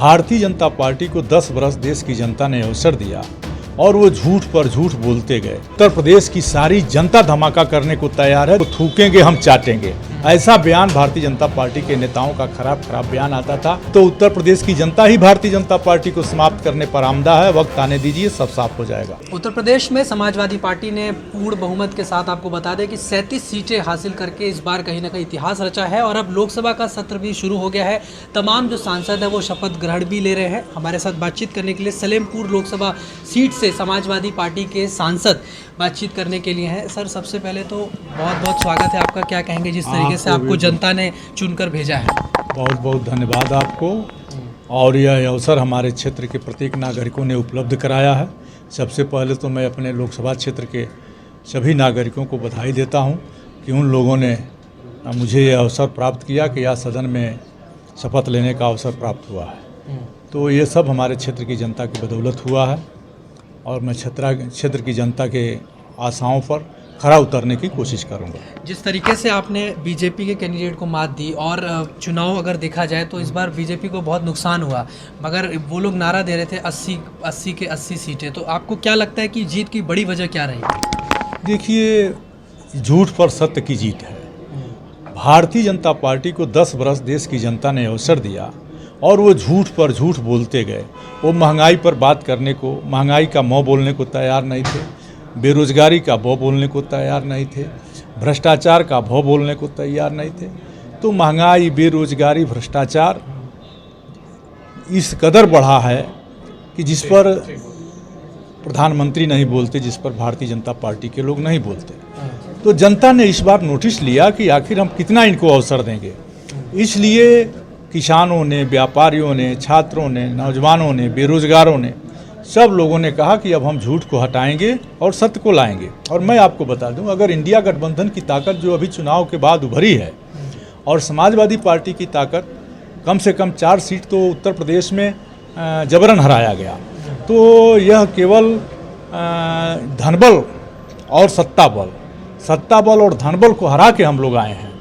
Bharatiya Janata party को 10 वर्ष देश की जनता ने अवसर दिया और वो झूठ पर झूठ बोलते गए। उत्तर प्रदेश की सारी जनता धमाका करने को तैयार है, तो थूकेंगे हम चाटेंगे, ऐसा बयान भारतीय जनता पार्टी के नेताओं का खराब बयान आता था। तो उत्तर प्रदेश की जनता ही भारतीय जनता पार्टी को समाप्त करने पर आमदा है। वक्त आने दीजिए, सब साफ हो जाएगा। उत्तर प्रदेश में समाजवादी पार्टी ने पूर्ण बहुमत के साथ, आपको बता दें कि 37 सीटें हासिल करके इस बार कहीं ना कहीं इतिहास रचा है और अब लोकसभा का सत्र भी शुरू हो गया है। तमाम जो सांसद है वो शपथ ग्रहण भी ले रहे हैं। हमारे साथ बातचीत करने के लिए सलेमपुर लोकसभा सीट से समाजवादी पार्टी के सांसद बातचीत करने के लिए हैं। सर, सबसे पहले तो बहुत बहुत स्वागत है आपका। क्या कहेंगे जिस तरीके से आपको जनता ने चुनकर भेजा है? बहुत बहुत धन्यवाद आपको। और यह अवसर हमारे क्षेत्र के प्रत्येक नागरिकों ने उपलब्ध कराया है। सबसे पहले तो मैं अपने लोकसभा क्षेत्र के सभी नागरिकों को बधाई देता हूं कि उन लोगों ने मुझे यह अवसर प्राप्त किया कि यह सदन में शपथ लेने का अवसर प्राप्त हुआ है। तो ये सब हमारे क्षेत्र की जनता की बदौलत हुआ है और मैं क्षेत्र की जनता के आशाओं पर खरा उतरने की कोशिश करूंगा। जिस तरीके से आपने बीजेपी के कैंडिडेट को मात दी और चुनाव अगर देखा जाए तो इस बार बीजेपी को बहुत नुकसान हुआ, मगर वो लोग नारा दे रहे थे 80 के 80 सीटें। तो आपको क्या लगता है कि जीत की बड़ी वजह क्या रही? देखिए, झूठ पर सत्य की जीत है। भारतीय जनता पार्टी को 10 वर्ष देश की जनता ने अवसर दिया और वो झूठ पर झूठ बोलते गए। वो महंगाई पर बात करने को, महंगाई का मुँह बोलने को तैयार नहीं थे, बेरोजगारी का भौ बोलने को तैयार नहीं थे, भ्रष्टाचार का भौ बोलने को तैयार नहीं थे। तो महंगाई, बेरोजगारी, भ्रष्टाचार इस कदर बढ़ा है कि जिस पर प्रधानमंत्री नहीं बोलते, जिस पर भारतीय जनता पार्टी के लोग नहीं बोलते। तो जनता ने इस बार नोटिस लिया कि आखिर हम कितना इनको अवसर देंगे। इसलिए किसानों ने, व्यापारियों ने, छात्रों ने, नौजवानों ने, बेरोजगारों ने, सब लोगों ने कहा कि अब हम झूठ को हटाएंगे और सत्य को लाएंगे। और मैं आपको बता दूं, अगर इंडिया गठबंधन की ताकत जो अभी चुनाव के बाद उभरी है और समाजवादी पार्टी की ताकत, कम से कम 4 सीट तो उत्तर प्रदेश में जबरन हराया गया। तो यह केवल धनबल और सत्ता बल और धनबल को हरा के हम लोग आए हैं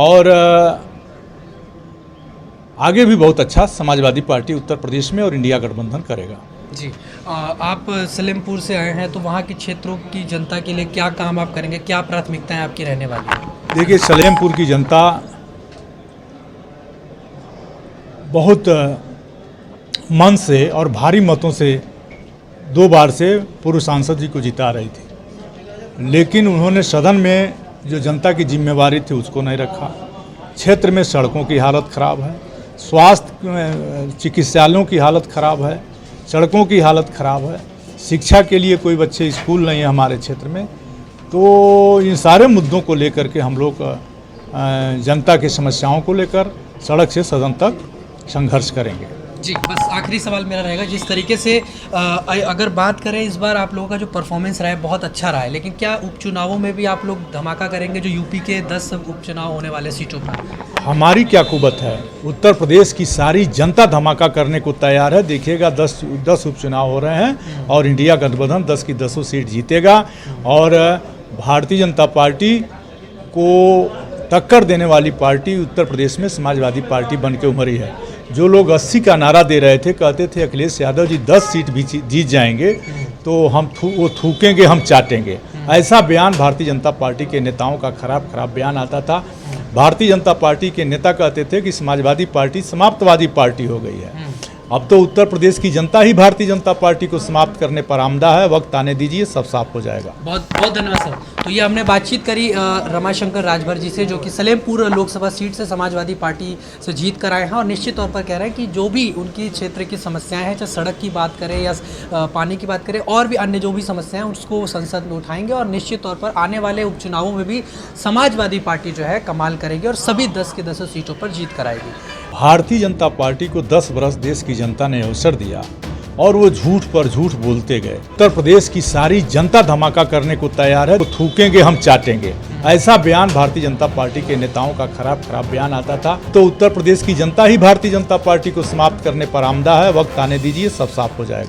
और आगे भी बहुत अच्छा समाजवादी पार्टी उत्तर प्रदेश में और इंडिया गठबंधन करेगा। जी, आप सलेमपुर से आए हैं तो वहाँ के क्षेत्रों की जनता के लिए क्या काम आप करेंगे, क्या प्राथमिकताएं आपकी रहने वाली हैं? देखिए, सलेमपुर की जनता बहुत मन से और भारी मतों से 2 बार से पूर्व सांसद जी को जिता रही थी, लेकिन उन्होंने सदन में जो जनता की जिम्मेवारी थी उसको नहीं रखा। क्षेत्र में सड़कों की हालत ख़राब है, स्वास्थ्य चिकित्सालयों की हालत ख़राब है, सड़कों की हालत ख़राब है, शिक्षा के लिए कोई बच्चे स्कूल नहीं है हमारे क्षेत्र में। तो इन सारे मुद्दों को लेकर के हम लोग जनता की समस्याओं को लेकर सड़क से सदन तक संघर्ष करेंगे। जी, बस आखिरी सवाल मेरा रहेगा, जिस तरीके से अगर बात करें, इस बार आप लोगों का जो परफॉर्मेंस रहा है बहुत अच्छा रहा है, लेकिन क्या उपचुनावों में भी आप लोग धमाका करेंगे जो यूपी के 10 उपचुनाव होने वाले सीटों पर? हमारी क्या कुवत है, उत्तर प्रदेश की सारी जनता धमाका करने को तैयार है। देखिएगा, 10 उपचुनाव हो रहे हैं और इंडिया गठबंधन 10 की 10 सीट जीतेगा और भारतीय जनता पार्टी को टक्कर देने वाली पार्टी उत्तर प्रदेश में समाजवादी पार्टी बन के उभरी है। जो लोग 80 का नारा दे रहे थे, कहते थे अखिलेश यादव जी 10 सीट भी जीत जाएंगे तो हम वो थूकेंगे, हम चाटेंगे, ऐसा बयान भारतीय जनता पार्टी के नेताओं का खराब बयान आता था। भारतीय जनता पार्टी के नेता कहते थे कि समाजवादी पार्टी समाप्तवादी पार्टी हो गई है। अब तो उत्तर प्रदेश की जनता ही भारतीय जनता पार्टी को समाप्त करने पर आमदा है। वक्त आने दीजिए, सब साफ हो जाएगा। बहुत बहुत धन्यवाद सर। तो ये हमने बातचीत करी रमाशंकर राजभर जी से, जो कि सलेमपुर लोकसभा सीट से समाजवादी पार्टी से जीत कर आए हैं और निश्चित तौर पर कह रहे हैं कि जो भी उनकी क्षेत्र की समस्याएं हैं, चाहे सड़क की बात करें या पानी की बात करें और भी अन्य जो भी समस्याएं हैं, उसको संसद में उठाएंगे और निश्चित तौर पर आने वाले उपचुनावों में भी समाजवादी पार्टी जो है कमाल करेगी और सभी 10 की 10 सीटों पर जीत कराएगी। भारतीय जनता पार्टी को 10 वर्ष देश की जनता ने अवसर दिया और वो झूठ पर झूठ बोलते गए। उत्तर प्रदेश की सारी जनता धमाका करने को तैयार है, तो थूकेंगे हम चाटेंगे, ऐसा बयान भारतीय जनता पार्टी के नेताओं का खराब बयान आता था। तो उत्तर प्रदेश की जनता ही भारतीय जनता पार्टी को समाप्त करने पर आमदा है। वक्त आने दीजिए, सब साफ हो जाएगा।